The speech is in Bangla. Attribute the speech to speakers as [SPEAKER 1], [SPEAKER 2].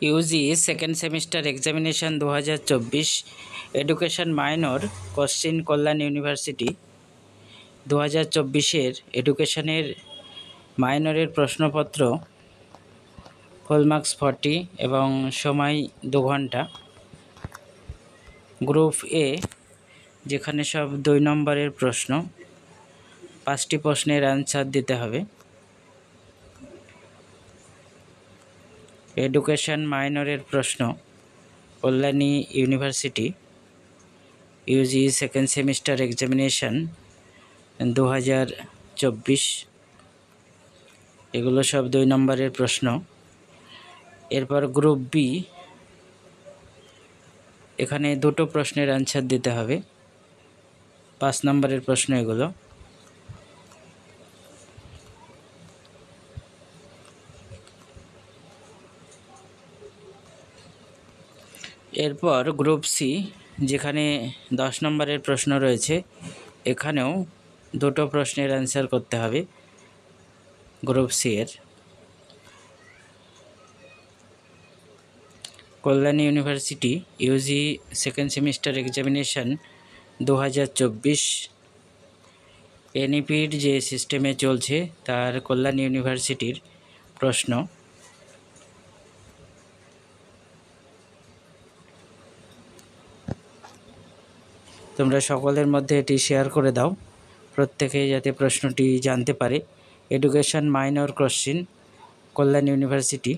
[SPEAKER 1] Yuji second semester examination 2024 education minor question Kalyan university 2024-এর এডুকেশনের মাইনরের প্রশ্নপত্র ফুল মার্কস 40 এবং সময় 2 ঘন্টা। গ্রুপ এ যেখানে সব 2 নম্বরের প্রশ্ন, 5টি প্রশ্নের অ্যান্সার দিতে হবে। এডুকেশন মাইনরের প্রশ্ন Kalyani university Yuji second semester examination 2024, এগুলো সব 2 নম্বরের প্রশ্ন। এরপর গ্রুপ বি, এখানে 2টো প্রশ্নের অ্যান্সার দিতে হবে, 5 নম্বরের প্রশ্ন এগুলো। এরপর গ্রুপ সি, যেখানে 10 নম্বরের প্রশ্ন রয়েছে, এখানেও 2টো প্রশ্নের অ্যান্সার করতে হবে গ্রুপ সি এর। Kalyani university Yuji second semester examination 2024 এনইপির যে সিস্টেমে চলছে তার কল্যাণী ইউনিভার্সিটির প্রশ্ন। তোমরা সকলের মধ্যে এটি শেয়ার করে দাও, প্রত্যেকেই যাতে প্রশ্নটি জানতে পারে। Education minor question Kalyan university